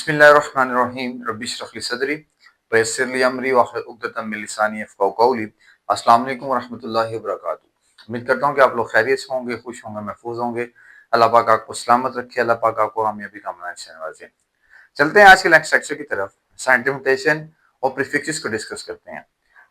बिस्मिल्लाहिर्रहमानिर्रहीम रब्बि इश्रह ली सदरी वयस्सिर ली अमरी वाहलुल उक़दतम मिन लिसानी यफ़क़हू क़ौली। अस्सलाम वालेकुम वरहमतुल्लाहि वबरकातुहू। उम्मीद करता हूँ कि आप लोग खैरियत से होंगे, खुश होंगे, महफूज होंगे। अल्लाह पाक आपको सलामत रखे, अल्लाह पाक आपको कामयाबी का मनाने से नवाजे। चलते हैं आज के नेक्स्ट लेक्चर की तरफ। साइंटिफिक नोटेशन और प्रीफिक्सेस को डिस्कस करते हैं।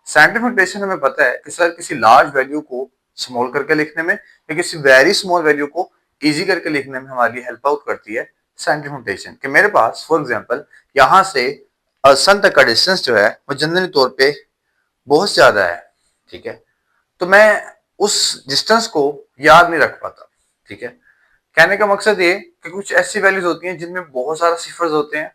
साइंटिफिक नोटेशन हमें पता है कि सर किसी लार्ज वैल्यू को स्मॉल करके लिखने में या किसी वेरी स्मॉल वैल्यू को इजी करके लिखने में हमारी हेल्प आउट करती है साइंटिफिक नोटेशन। कि मेरे पास फॉर एग्जांपल यहां से सन तक का डिस्टेंस जो है वो जनरली तौर पे बहुत ज्यादा है, ठीक है। तो मैं उस डिस्टेंस को याद नहीं रख पाता, ठीक है। कहने का मकसद ये कि कुछ ऐसी वैल्यूज होती हैं जिनमें बहुत सारा सिफर्स होते हैं,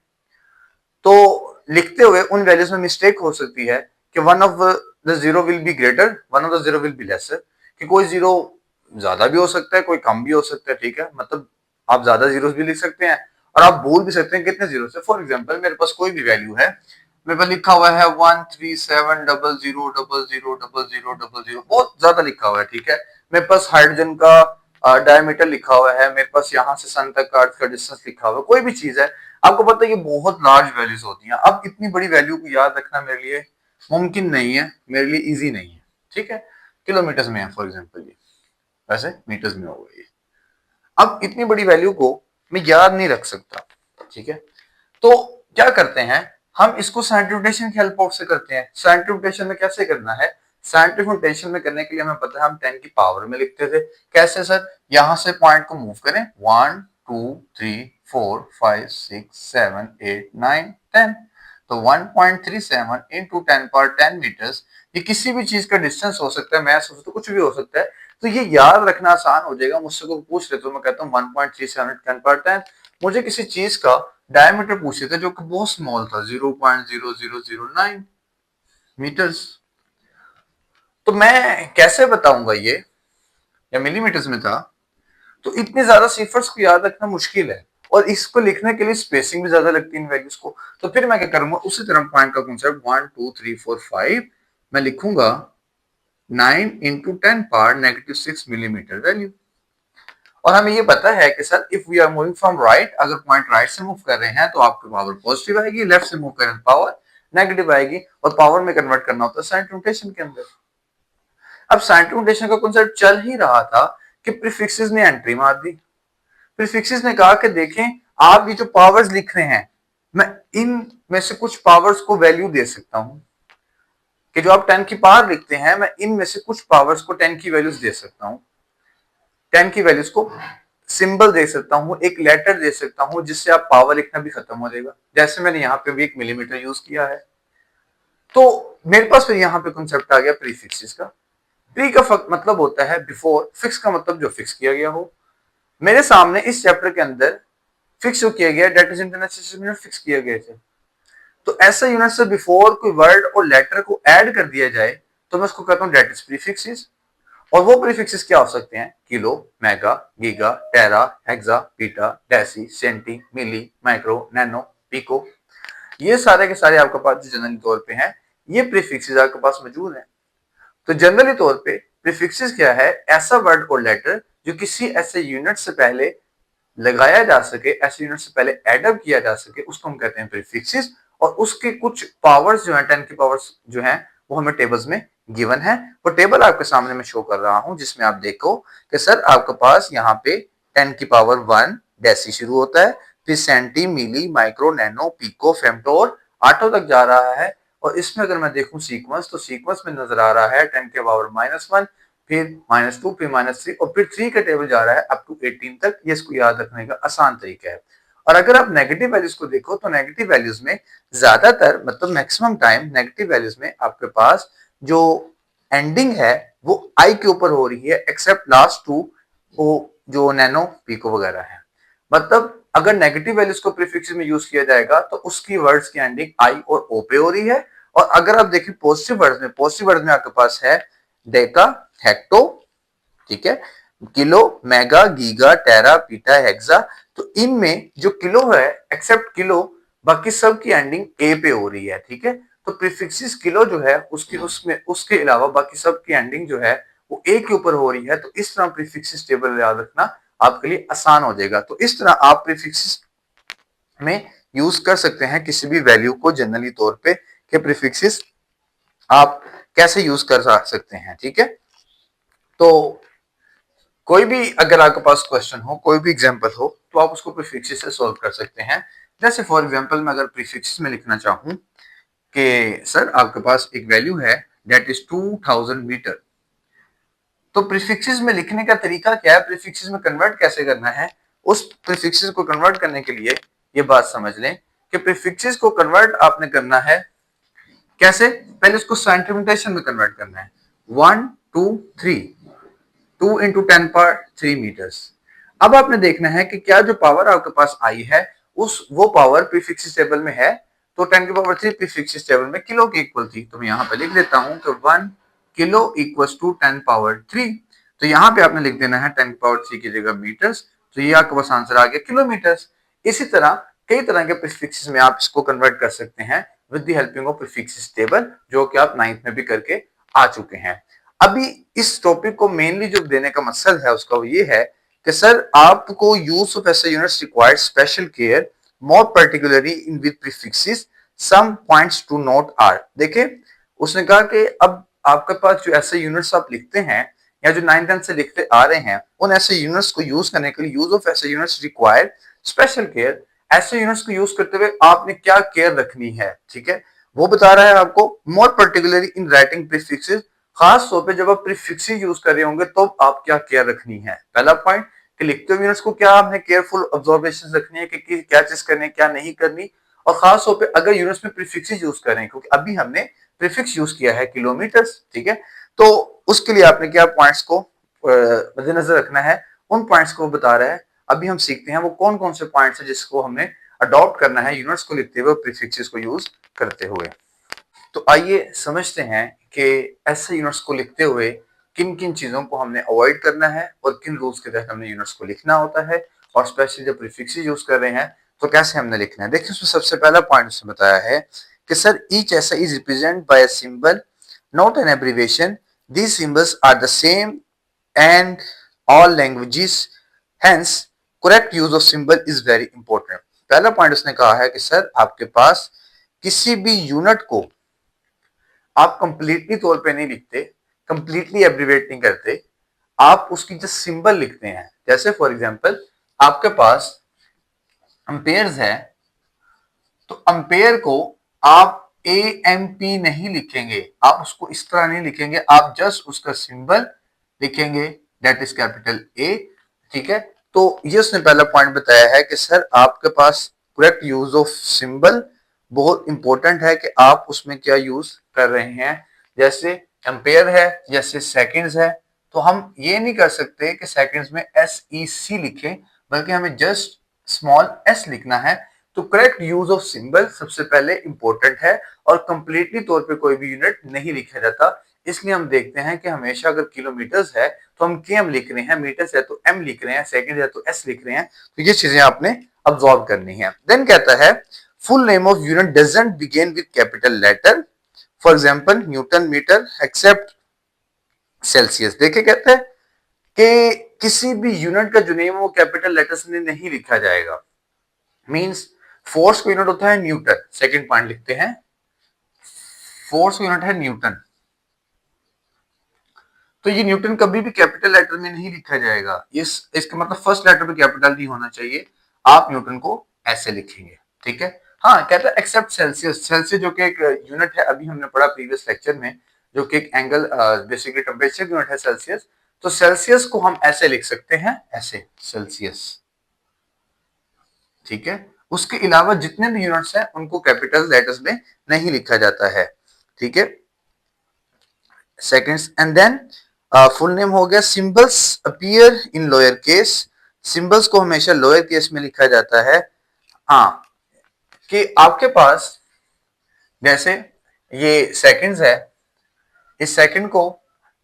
तो लिखते हुए उन वैल्यूज में मिस्टेक हो सकती है कि one of the zero will be greater, one of the zero will be lesser. कि कोई जीरो ज्यादा भी हो सकता है, कोई कम भी हो सकता है, ठीक है। मतलब आप ज्यादा जीरो भी लिख सकते हैं और आप बोल भी सकते हैं कितने जीरो से। फॉर एग्जाम्पल मेरे पास कोई भी वैल्यू है, मेरे पास लिखा हुआ है 137000000, बहुत ज्यादा लिखा हुआ है, ठीक है। मेरे पास हाइड्रोजन का डायमीटर लिखा हुआ है, मेरे पास यहाँ से सन तक का अर्थ का डिस्टेंस लिखा हुआ है, कोई भी चीज है। आपको पता है कि बहुत लार्ज वैल्यूज होती हैं। अब इतनी बड़ी वैल्यू को याद रखना मेरे लिए मुमकिन नहीं है, मेरे लिए इजी नहीं है, ठीक है। किलोमीटर्स में है फॉर एग्जाम्पल, ये वैसे मीटर्स में होगा ये। अब इतनी बड़ी वैल्यू को मैं याद नहीं रख सकता, ठीक है। तो क्या करते हैं हम, इसको साइंटिफिक नोटेशन की हेल्प से करते हैं। साइंटिफिक नोटेशन में कैसे करना है, साइंटिफिक नोटेशन में करने के लिए हमें पता है हम 10 की पावर में लिखते थे। कैसे सर, यहां से पॉइंट को मूव करें 1 2 3 4 5 6 7 8 9 10, तो 1.37 इंटू 10 पावर 10 मीटर्स। ये किसी भी चीज का डिस्टेंस हो सकता है, मैथ हो सकता है, कुछ भी हो सकता है। तो ये याद रखना आसान हो जाएगा। मुझसे कोई पूछ ले तो मैं कहता हूँ 1.37 10 पावर 10। मुझे किसी चीज का डायमीटर पूछे थे जो कि बहुत स्मॉल था, 0.0009 मीटर्स। तो मैं कैसे बताऊंगा ये, या मिलीमीटर्स में था। तो इतने ज्यादा सिफर्स को याद रखना मुश्किल है और इसको लिखने के लिए स्पेसिंग भी ज्यादा लगती है इन वैल्यूज को। तो फिर मैं क्या करूंगा, उसी तरह पॉइंट का कॉन्सेप्ट 1 2 3 4 5 मैं लिखूंगा 9 इंटू 10 पावर -6 मिलीमीटर वैल्यू। और हमें ये पता है कि sir if we are moving from right, अगर पॉइंट राइट से मूव कर रहे हैं तो आपकी पावर पॉजिटिव आएगी, लेफ्ट से मूव करें तो पावर नेगेटिव आएगी। और पावर में कन्वर्ट करना होता है साइंटिफिक नोटेशन के अंदर। अब साइंटिफिक नोटेशन का कॉन्सेप्ट चल ही रहा था कि प्रीफिक्सेस ने एंट्री मार दी। प्रीफिक्सेस ने कहा कि देखें आप ये जो पावर्स लिख रहे हैं, मैं इन में से कुछ पावर्स को वैल्यू दे सकता हूं। कि जो आप 10 की पावर लिखते हैं, मैं इनमें से कुछ पावर्स को 10 की वैल्यूज दे सकता हूं। 10 की वैल्यूज को सिंबल दे सकता हूं, एक लेटर दे सकता हूं, जिससे आप पावर लिखना भी खत्म हो जाएगा। जैसे मैंने यहाँ पे भी 1 मिलीमीटर यूज किया है। तो मेरे पास फिर यहाँ पे कॉन्सेप्ट आ गया प्रीफिक्सेस का। प्री का मतलब होता है बिफोर, फिक्स का मतलब जो फिक्स किया गया हो। मेरे सामने इस चैप्टर के अंदर फिक्स जो किया गया, that is international unit fix किए गए थे। तो ऐसा यूनिट से बिफोर कोई वर्ड और लेटर को ऐड कर दिया जाए तो मैं उसको कहता हूं डेट इज प्रीफिक्सेस। और वो प्रीफिक्सेस क्या हो सकते हैं, किलो, मेगा, गीगा, टेरा, हेक्सा, पीटा, डेसी, सेंटी, मिली, माइक्रो, नैनो, पिको। ये सारे के सारे आपके पास जो जनरली तौर पे हैं, ये प्रीफिक्सेस आपके पास मौजूद हैं। तो जनरली तौर पे प्रीफिक्सेस क्या है, ऐसा वर्ड और लेटर जो किसी ऐसे यूनिट से पहले लगाया जा सके, ऐसे यूनिट से पहले एडअप किया जा सके, उसको हम कहते हैं प्रीफिक्सेस। और उसके कुछ पावर्स जो है, 10 की पावर्स जो है वो हमें टेबल्स में गिवन है। वो टेबल आपके सामने मैं शो कर रहा हूं, जिसमें आप देखो कि सर आपके पास यहाँ पे 10 की पावर 1 डेसी शुरू होता है, फिर सेंटी, मिली, माइक्रो, नैनो, पिको, फेम्टो, आठों तक जा रहा है। और इसमें अगर मैं देखूं सीक्वेंस, तो सीक्वेंस में नजर आ रहा है 10 के पावर -1, फिर -2, फिर -3 और फिर 3 का टेबल जा रहा है अप टू 18 तक। ये इसको याद रखने का आसान तरीका है। और अगर आप नेगेटिव वैल्यूज को देखो तो नेगेटिव वैल्यूज में ज्यादातर मतलब मैक्सिमम टाइम नेगेटिव वैल्यूज में आपके पास जो एंडिंग है वो आई के ऊपर हो रही है, एक्सेप्ट लास्ट टू वो जो नैनो, पिको वगैरह है। मतलब अगर नेगेटिव वैल्यूज को प्रीफिक्स में यूज किया जाएगा तो उसकी वर्ड्स की एंडिंग आई और ओ पे हो रही है। और अगर आप देखिए पॉजिटिव वर्ड्स में, पॉजिटिव वर्ड्स में आपके पास है डेका, हेक्टो, ठीक है, किलो, मेगा, गीगा, टेरा, पीटा, हेक्सा। तो इनमें जो किलो है, एक्सेप्ट किलो, बाकी सब की एंडिंग ए पे हो रही है, ठीक है। तो प्रीफिक्सेस किलो जो है उसकी उसमें उसके अलावा बाकी सब की एंडिंग जो है वो ए के ऊपर हो रही है। तो इस तरह प्रीफिक्सेस टेबल याद रखना आपके लिए आसान हो जाएगा। तो इस तरह आप प्रीफिक्सेस में यूज कर सकते हैं किसी भी वैल्यू को जनरली तौर पे कि प्रीफिक्सेस आप कैसे यूज कर सकते हैं, ठीक है। तो कोई भी अगर आपके पास क्वेश्चन हो, कोई भी एग्जांपल हो, तो आप उसको प्रीफिक्सेस से सॉल्व कर सकते हैं। जैसे फॉर एग्जांपल मैं अगर प्रीफिक्सेस में लिखना चाहूं कि सर आपके पास एक वैल्यू है दैट इज 2000 मीटर, तो प्रीफिक्सेस में लिखने का तरीका क्या है, प्रीफिक्सेस में कन्वर्ट कैसे करना है, उस प्रीफिक्सेस को कन्वर्ट करने के लिए ये बात समझ लें कि प्रीफिक्सेस को कन्वर्ट आपने करना है कैसे, पहले उसको सेंटीमीटर में कन्वर्ट करना है। 1 2 3, 2 इंटू 10⁻³ मीटर्स। अब आपने देखना है कि क्या जो पावर आपके पास आई है उस वो पावर प्रीफिक्सेस टेबल में है, तो 10⁻³ प्रीफिक्सेस टेबल में किलो के इक्वल थी, तो मैं यहाँ पे लिख देता हूं कि 1 किलो इक्वल्स टू 10⁻³। तो यहाँ पे आपने लिख देना है 10⁻³ की जगह मीटर्स, तो ये आपके पास आंसर आ गया किलोमीटर्स। इसी तरह कई तरह के प्रीफिक्सेस में आप इसको कन्वर्ट कर सकते हैं with the helping of prefixes table, जो कि आप 9th में भी करके आ चुके हैं। अभी इस टॉपिक को मेनली जो देने का मकसद है उसका वो ये है कि सर आपको यूज ऑफ ऐसे units required special care more particularly in with prefixes, some points to note are. देखिए उसने कहा कि अब आपके पास जो ऐसे यूनिट्स आप लिखते हैं या जो 9th 10th से लिखते आ रहे हैं, उन ऐसे यूनिट्स को यूज करने के लिए यूज ऑफ ऐसे यूनिट्स रिक्वायर्ड स्पेशल केयर। ऐसे यूनिट्स को यूज करते हुए आपने क्या केयर रखनी है, ठीक है, वो बता रहा है आपको। मोर पर्टिकुलरली इन राइटिंग प्रीफिक्सेस, खास तौर पे जब आप प्रीफिक्सेस यूज कर रहे होंगे तो आप क्या केयर रखनी है। पहला पॉइंट कि लिखते हुए यूनिट्स को क्या आपने केयरफुल ऑब्जर्वेशन रखनी है कि क्या चीज करनी है क्या नहीं करनी, और खास तौर पे अगर यूनिट्स में प्रीफिक्सेस यूज कर रहे हैं, क्योंकि अभी हमने प्रीफिक्स यूज किया है किलोमीटर्स, ठीक है, तो उसके लिए आपने क्या पॉइंट्स को मद्देनजर रखना है, उन पॉइंट्स को बता रहा है। अभी हम सीखते हैं वो कौन कौन से पॉइंट्स है जिसको हमने अडॉप्ट करना है यूनिट्स को लिखते हुए प्रीफिक्सेस को यूज करते हुए। तो आइए समझते हैं कि ऐसे यूनिट्स को लिखते हुए किन किन चीजों को हमने अवॉइड करना है और किन रूल्स के तहत हमने यूनिट्स को लिखना होता है, और स्पेशली जब प्रीफिक्सेस यूज कर रहे हैं तो कैसे हमने लिखना है। देखिए उसमें सबसे पहला पॉइंट उसने बताया है कि सर ईच ऐसा is represent by a symbol not an abbreviation, these symbols are the same and all languages, hence correct use of symbol is very important. पहला पॉइंट उसने कहा है कि सर आपके पास किसी भी यूनिट को आप कंप्लीटली तौर पे नहीं लिखते, कंप्लीटली एब्रिवेट नहीं करते, आप उसकी जो सिंबल लिखते हैं। जैसे फॉर एग्जांपल आपके पास अम्पेयर्स है, तो अम्पेयर को आप AMP नहीं लिखेंगे, आप उसको इस तरह नहीं लिखेंगे, आप जस्ट उसका सिंबल लिखेंगे दैट इज कैपिटल A, ठीक है। तो ये उसने पहला पॉइंट बताया है कि सर आपके पास करेक्ट यूज ऑफ सिंबल बहुत इंपॉर्टेंट है कि आप उसमें क्या यूज कर रहे हैं। जैसे एम्पेयर है, जैसे सेकंड्स है, तो हम ये नहीं कर सकते कि सेकंड्स में SEC लिखें, बल्कि हमें जस्ट स्मॉल s लिखना है। तो करेक्ट यूज ऑफ सिंबल सबसे पहले इंपॉर्टेंट है, और कंप्लीटली तौर पे कोई भी यूनिट नहीं लिखा जाता। इसलिए हम देखते हैं कि हमेशा अगर किलोमीटर्स है तो हम km लिख रहे हैं, मीटर्स है तो m लिख रहे हैं, सेकंड है तो s लिख रहे हैं। तो ये चीजें आपने ऑब्जर्व करनी है। देन कहता है full name of unit doesn't begin with capital letter, for example newton metre except Celsius. देखिए कहते हैं कि किसी भी यूनिट का जो नेम है वो कैपिटल लेटर्स में नहीं लिखा जाएगा। मींस फोर्स का यूनिट होता है न्यूटन, सेकंड पॉइंट लिखते हैं, फोर्स का यूनिट है न्यूटन, तो ये न्यूटन कभी भी कैपिटल लेटर में नहीं लिखा जाएगा। इसका मतलब फर्स्ट लेटर पे कैपिटल नहीं होना चाहिए, आप न्यूटन को ऐसे लिखेंगे, ठीक है। हाँ कहता है एक्सेप्ट सेल्सियस, सेल्सियस जो कि एक यूनिट है, अभी हमने पढ़ा प्रीवियस लेक्चर में, जो कि एक एंगल बेसिकली टेम्परेचर यूनिट है सेल्सियस, तो सेल्सियस को हम ऐसे लिख सकते हैं, ऐसे सेल्सियस, ठीक है। उसके अलावा जितने भी यूनिट्स हैं उनको कैपिटल लेटर्स में नहीं लिखा जाता है, ठीक है। Seconds and then full name हो गया। Symbols appear in lower case, symbols को हमेशा लोअर केस में लिखा जाता है। हाँ कि आपके पास जैसे ये सेकंड्स है, इस सेकंड को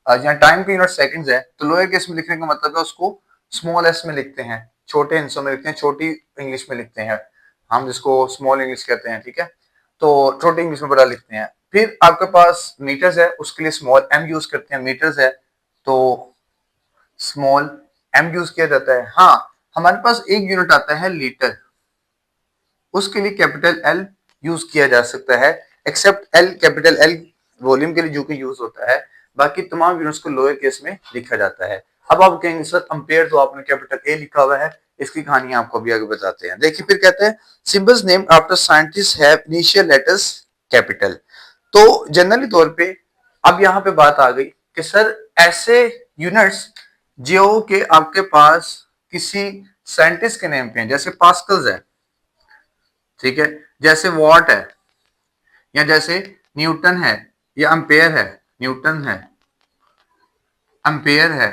यहाँ टाइम की यूनिट सेकंड्स है, तो लोअर केस में लिखने का मतलब है उसको स्मॉल एस में लिखते हैं, छोटे हिस्सों में लिखते हैं, छोटी इंग्लिश में लिखते हैं, हम जिसको स्मॉल इंग्लिश कहते हैं, ठीक है। तो छोटी इंग्लिश में बड़ा लिखते हैं। फिर आपके पास मीटर्स है, उसके लिए स्मॉल एम यूज करते हैं, मीटर्स है तो स्मॉल एम यूज किया जाता है। हाँ हमारे पास एक यूनिट आता है लीटर, उसके लिए कैपिटल एल यूज किया जा सकता है, except L, capital L volume के लिए जो कि यूज होता है, बाकी तमाम यूनिट्स को लोअर केस में लिखा जाता है। अब आप कहेंगे सर अम्पेयर तो आपने कैपिटल ए लिखा हुआ है, इसकी कहानी आपको अभी आगे बताते हैं। देखिए फिर कहते हैं symbols named after scientist have initial letters capital. तो जनरली तौर पे अब यहाँ पे बात आ गई कि सर ऐसे यूनिट्स जो के आपके पास किसी साइंटिस्ट के नेम पे हैं, जैसे पास्कल्स है, ठीक है, जैसे वॉट है, या जैसे न्यूटन है, या अम्पेयर है, न्यूटन है, अम्पेयर है,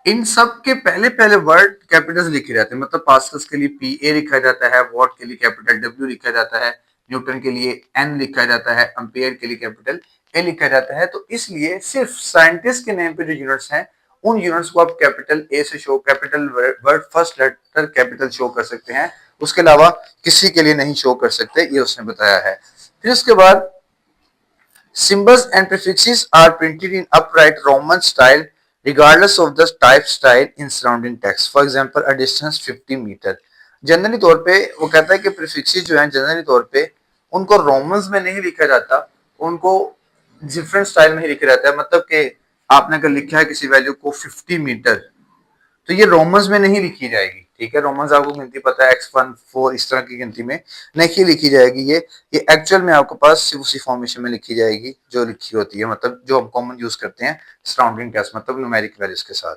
इन सब के पहले पहले वर्ड कैपिटल्स लिखे जाते हैं। मतलब पास्कल्स के लिए पी ए लिखा जाता है, वॉट के लिए कैपिटल डब्ल्यू लिखा जाता है, न्यूटन के लिए एन लिखा जाता है, अम्पेयर के लिए कैपिटल ए लिखा जाता है। तो इसलिए सिर्फ साइंटिस्ट के नेम पे जो यूनिट्स हैं उन यूनिट्स को आप कैपिटल ए से show, capital word first letter capital show कर सकते हैं, उसके अलावा किसी के लिए नहीं शो कर सकते, ये उसने बताया है। फिर उसके बाद symbols and prefixes are printed in upright Roman style regardless of the type style in surrounding text. For example, a distance 50 metre. Generally तौर पे वो कहता है कि प्रीफिक्सेस जो हैं जनरली तौर पे उनको रोमन्स में नहीं लिखा जाता, उनको डिफरेंट स्टाइल में ही लिखा जाता है। मतलब कि आपने अगर लिखा है किसी वैल्यू को 50 मीटर तो ये रोमन्स में नहीं लिखी जाएगी, ठीक है। रोमन्स आपको गिनती पता है x1 4 इस तरह की गिनती में नहीं लिखी जाएगी। ये एक्चुअल में आपके पास उसी फॉर्मेशन में लिखी जाएगी जो लिखी होती है, मतलब जो हम कॉमन यूज करते हैं सराउंडिंग टेक्स्ट, मतलब न्यूमेरिक वैल्यूज के साथ।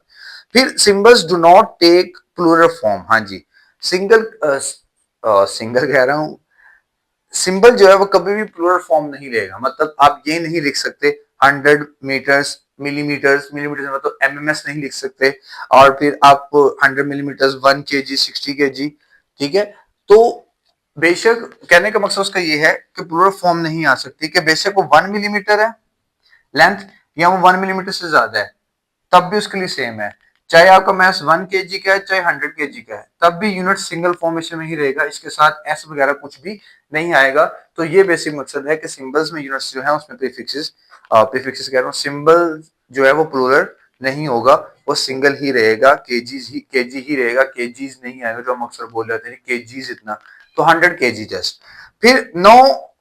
फिर symbols do not take plural form. हाँ जी, सिंगल सिंगल कह रहा हूँ, सिंबल जो है वो कभी भी प्लूरल फॉर्म नहीं लेगा। मतलब आप ये नहीं लिख सकते 100 मीटर्स, मिलीमीटर्स, मिलीमीटर्स मतलब एमएमएस नहीं लिख सकते, और फिर आप 100 मिलीमीटर्स 1 केजी 60 केजी, ठीक है। तो बेशक कहने का मकसद उसका ये है कि प्लूरल फॉर्म नहीं आ सकती कि बेशक वो 1 मिलीमीटर है लेंथ या वो 1 मिलीमीटर से ज्यादा है, तब भी उसके लिए सेम है। चाहे आपका मैथ 1 केजी का है चाहे 100 केजी का है, तब भी यूनिट सिंगल फॉर्मेशन में ही रहेगा, इसके साथ एस वगैरह कुछ भी नहीं आएगा। तो ये बेसिक मकसद है कि सिंबल्स में यूनिट्स जो है उसमें प्रीफिक्सेस कह रहा हूँ, सिंबल जो है वो प्लूरल नहीं होगा, वो सिंगल ही रहेगा, केजी ही रहेगा, केजीज नहीं आएगा जो हम अक्सर बोल रहे थे केजीज इतना, तो 100 केजी जस्ट। फिर नो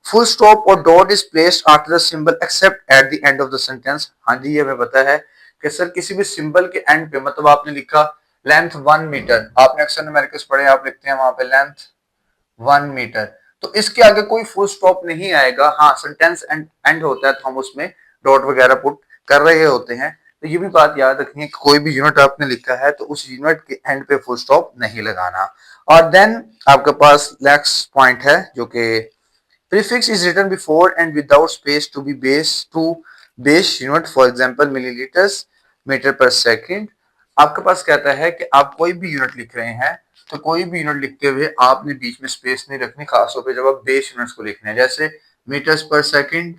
फुल स्टॉप और dot is placed after the symbol accept at the end of the sentence. हाँ जी, ये हमें पता है कि सर किसी भी सिंबल के एंड पे, मतलब आपने लिखा लेंथ 1 मीटर, आपने अक्सर न्यूमेरिकल्स पढ़े, आप लिखते हैं वहां पे लेंथ 1 मीटर, तो इसके आगे कोई फुल स्टॉप नहीं आएगा। हाँ, सेंटेंस एंड होता है तो हम उसमें डॉट वगैरह पुट कर रहे होते हैं। तो ये भी बात याद रखनी है कि कोई भी यूनिट आपने लिखा है तो उस यूनिट के एंड पे फुल स्टॉप नहीं लगाना। और देन आपके पास नेक्स्ट पॉइंट है जो कि prefix is written before and without space to be base unit, for example milliliters, metre per second. आपके पास कहता है कि आप कोई भी यूनिट लिख रहे हैं तो कोई भी यूनिट लिखते हुए आपने बीच में स्पेस नहीं रखनी, खासतौर पे जब आप बेस यूनिट्स को लिखने हैं, जैसे मीटर्स पर सेकंड,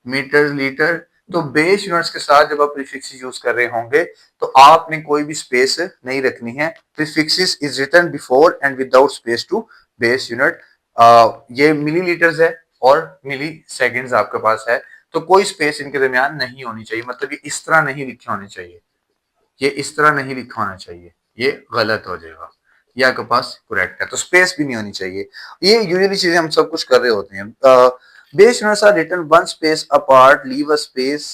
मीटर, लीटर। तो बेस यूनिट्स के साथ जब आप प्रीफिक्सेस यूज कर रहे होंगे तो आपने कोई भी स्पेस नहीं रखनी है। Prefixes is written before and without space to base unit. ये मिलीलीटर्स है और मिली सेकेंड्स आपके पास है, तो कोई स्पेस इनके दरमियान नहीं होनी चाहिए। मतलब ये इस तरह नहीं लिखे होने चाहिए, ये इस तरह नहीं लिखा होना चाहिए, ये गलत हो जाएगा। ये आपके पास करेक्ट है, तो स्पेस भी नहीं होनी चाहिए। ये यूजुअली चीजें हम सब कुछ कर रहे होते हैं। Base units are written one space apart, leave a space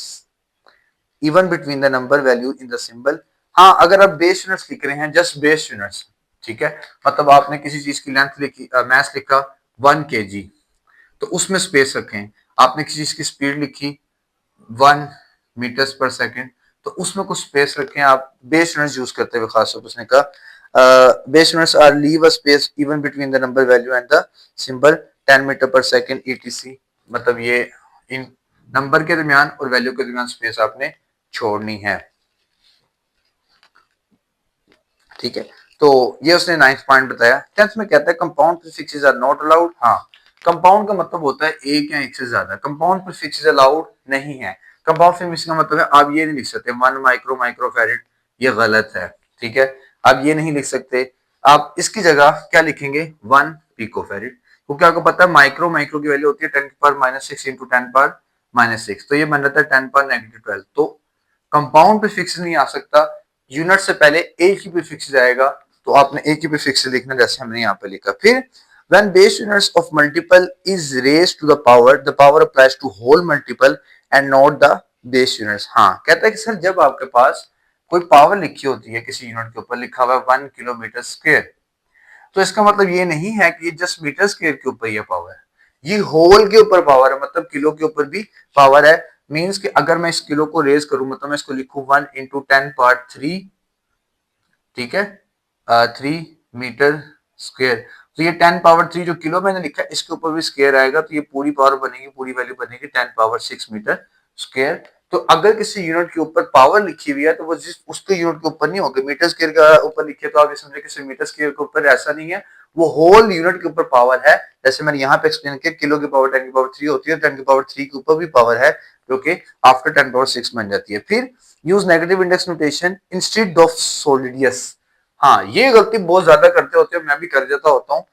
even between the number value in the symbol. हाँ, अगर आप बेस यूनिट्स लिख रहे हैं, जस्ट बेस यूनिट्स, ठीक है, मतलब आपने किसी चीज की लेंथ लिखी, मैथ लिखा 1 केजी, तो उसमें स्पेस रखें। आपने किसी चीज की स्पीड लिखी 1 मीटर्स पर सेकंड, तो उसमें कुछ स्पेस रखें। आप बेस यूनिट्स यूज करते हुए खास तौर पर उसने कहा base units are leave a space even between the number value and the symbol 10 metre per second ETC. मतलब ये इन नंबर के दरमियान और वैल्यू के दरमियान स्पेस आपने छोड़नी है, ठीक है। तो ये उसने 9th पॉइंट बताया। 10th में कहता है compound prefixes are not allowed. हाँ, कंपाउंड का मतलब होता है एक या एक से ज्यादा, कंपाउंड प्रीफिक्सेस अलाउड नहीं है। कंपाउंड प्रीफिक्स का मतलब है आप ये नहीं लिख सकते 1 माइक्रो माइक्रोफैरेड, ये गलत है, ठीक है। आप ये नहीं लिख सकते, आप इसकी जगह क्या लिखेंगे 1 पिकोफैरेड, क्योंकि आपको पता है माइक्रो की वैल्यू होती है 10 की पावर -6 इंटू 10 पावर -6, तो ये बन जाता है 10 पावर -12। तो कंपाउंड प्रीफिक्स नहीं आ सकता, यूनिट से पहले एक ही प्रीफिक्स आएगा, तो आपने एक ही प्रीफिक्स लिखना जैसे हमने यहाँ पे लिखा। फिर When base units of multiple is raised to the power applies to whole multiple and not the base units. हाँ, कहता है कि सर जब आपके पास कोई पावर लिखी होती है किसी यूनिट के ऊपर, लिखा हुआ है 1 किलोमीटर स्क्वायर, तो इसका मतलब ये नहीं है कि ये जस्ट मीटर स्क्वायर के ऊपर ये पावर है, ये होल के ऊपर पावर है, मतलब किलो के ऊपर भी पावर है। मींस कि अगर मैं इस किलो को रेज करूं, मतलब मैं इसको लिखूं 1 इंटू 10⁻3, ठीक है, 3 मीटर स्क्वायर, तो ये 10⁻3 जो किलो मैंने लिखा है इसके ऊपर भी स्क्वायर आएगा, तो ये पूरी पावर बनेगी, पूरी वैल्यू बनेगी 10⁻6 मीटर स्क्वायर। तो अगर किसी यूनिट के ऊपर पावर लिखी हुई है तो वो जिस उसके यूनिट के ऊपर नहीं होगी, मीटर स्क्वायर के ऊपर लिखी है तो आप ये समझे कि मीटर स्क्वायर के ऊपर, ऐसा नहीं है, वो होल यूनिट के ऊपर पावर है। जैसे मैंने यहाँ पे एक्सप्लेन किया, किलो की पावर 10⁻3 होती है, 10⁻3 के ऊपर भी पावर है जो कि आफ्टर 10⁻6 बन जाती है। फिर use negative index notation instead of solidus. हाँ, ये गलती बहुत ज्यादा करते होते हैं, मैं भी कर जाता होता हूँ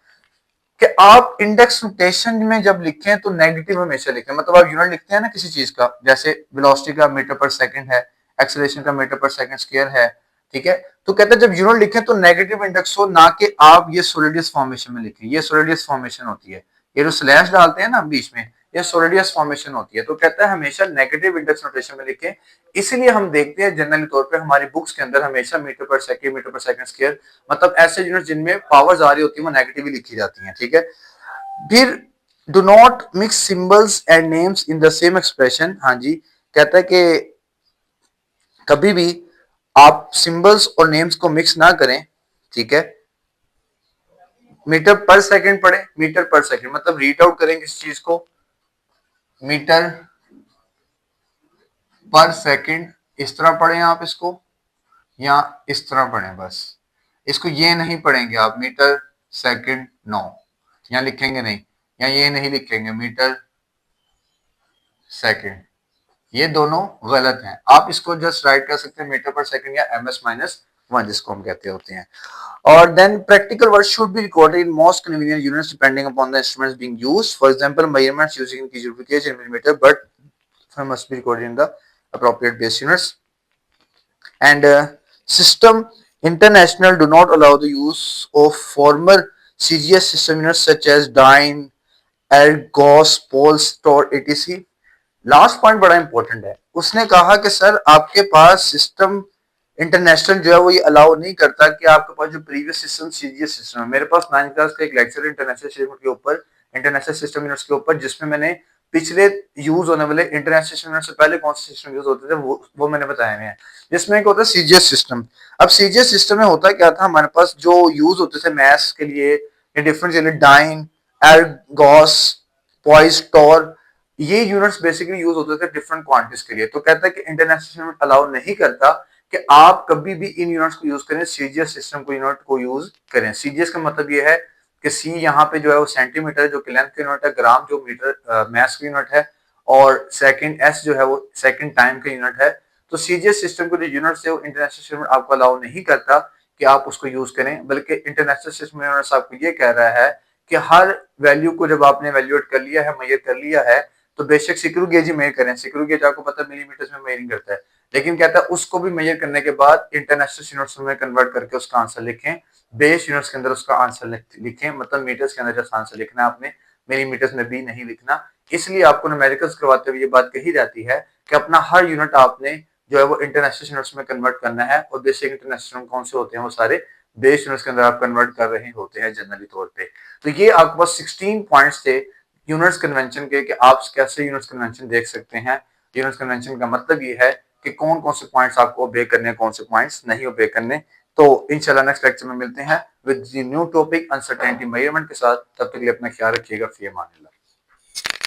कि आप इंडेक्स नोटेशन में जब लिखें तो नेगेटिव हमेशा लिखें। मतलब आप यूनिट लिखते हैं ना किसी चीज का, जैसे वेलोसिटी का मीटर पर सेकंड है, एक्सेलरेशन का मीटर पर सेकंड स्क्वायर है, ठीक है, तो कहते हैं जब यूनिट लिखें तो नेगेटिव इंडेक्स हो, ना कि आप ये सोलिडियस फॉर्मेशन में लिखें। ये सोलिडियस फॉर्मेशन होती है, ये जो स्लैश डालते हैं ना बीच में, ये सोलिडियस फॉर्मेशन होती है। तो कहता है हमेशा नेगेटिव इंडेक्स नोटेशन में लिखें। इसलिए हम देखते हैं जनरली तौर पे हमारी बुक्स के अंदर हमेशा मीटर पर सेकंड स्क्वायर, मतलब ऐसे यूनिट जिनमें पावर्स आ रही होती है वो नेगेटिव ही लिखी जाती हैं, ठीक है। फिर do not mix symbols and names in the same expression. हाँ जी, कहता है कि कभी भी आप सिंबल्स और नेम्स को मिक्स ना करें, ठीक है। मीटर पर सेकंड पढ़े, मीटर पर सेकंड मतलब रीड आउट करें किस चीज को, मीटर पर सेकंड, इस तरह पढ़ें आप इसको, या इस तरह पढ़ें, बस इसको ये नहीं पढ़ेंगे आप मीटर सेकंड, नो, यहाँ लिखेंगे नहीं, या ये नहीं लिखेंगे मीटर सेकंड, ये दोनों गलत हैं। आप इसको जस्ट राइट कर सकते हैं मीटर पर सेकंड या ms-1 जिसको हम कहते होते हैं। और then practical word should be recorded in most convenient units depending upon the instruments being used. For example measurements using kg in millimeter but must be recorded in the appropriate base units. And system international do not allow the use of former CGS system units such as dyne, ergos, poles, tor, etc. Last point बड़ा important है, उसने कहा कि sir आपके पास system international जो है वो ये अलाउ नहीं करता कि आपके पास जो प्रीवियस सिस्टम सीजीएस सिस्टम है। मेरे पास 9th क्लास का एक लेक्चर इंटरनेशनल सिस्टम के ऊपर, इंटरनेशनल सिस्टम यूनिट्स के ऊपर, जिसमें मैंने पिछले यूज होने वाले इंटरनेशनल सिस्टम यूनिट से पहले कौन से सिस्टम यूज होते थे वो मैंने बताए हैं, जिसमें एक होता है सीजीएस सिस्टम। अब सीजीएस सिस्टम में होता क्या था, हमारे पास जो यूज होते थे मैथ्स के लिए या डिफरेंट के लिए, डाइन, एर्गोस, पॉइस, टॉर, ये यूनिट्स बेसिकली यूज होते थे डिफरेंट क्वांटिटीज के लिए। तो कहता है कि इंटरनेशनल यूनिट अलाउ नहीं करता कि आप कभी भी इन यूनिट्स को यूज करें, सीजीएस सिस्टम को यूनिट को यूज करें। सीजीएस का मतलब ये है कि सी यहाँ पे जो है वो सेंटीमीटर जो कि लेंथ का यूनिट है, ग्राम जो मीटर मैस का यूनिट है, और सेकंड एस जो है वो सेकंड टाइम का यूनिट है। तो सीजीएस सिस्टम को जो यूनिट है वो इंटरनेशनल यूनिट आपको अलाउ नहीं करता कि आप उसको यूज करें, बल्कि इंटरनेशनल सिस्टम यूनिट आपको ये कह रहा है कि हर वैल्यू को जब आपने वैल्यूएट कर लिया है, मेजर कर लिया है, तो बेशक स्क्रू गेज ही मेजर करें। स्क्रू गेज आपको पता है मिलीमीटर में मेजरिंग करता है, लेकिन कहता है उसको भी मेजर करने के बाद इंटरनेशनल यूनिट्स में कन्वर्ट करके उसका आंसर लिखें, बेस यूनिट्स के अंदर उसका आंसर लिखें, मतलब मीटर्स के अंदर जब आंसर लिखना है आपने, मिलीमीटर्स में भी नहीं लिखना। इसलिए आपको न्यूमेरिकल्स करवाते हुए ये बात कही जाती है कि अपना हर यूनिट आपने जो है वो इंटरनेशनल यूनिट्स में कन्वर्ट करना है, और बेसिक इंटरनेशनल कौन से होते हैं वो सारे बेस यूनिट्स के अंदर आप कन्वर्ट कर रहे होते हैं जनरली तौर पे। तो ये आपके पास 16 पॉइंट्स थे यूनिट्स कन्वेंशन के कि आप कैसे यूनिट्स कन्वेंशन देख सकते हैं। यूनिट्स कन्वेंशन का मतलब ये है कि कौन कौन से पॉइंट्स आपको ओबे करने हैं, कौन से पॉइंट्स नहीं ओबे करने। तो इंशाल्लाह नेक्स्ट लेक्चर में मिलते हैं with the new topic uncertainty measurement के साथ। तब तक के लिए अपना ख्याल रखिएगा। फी अमान अल्लाह।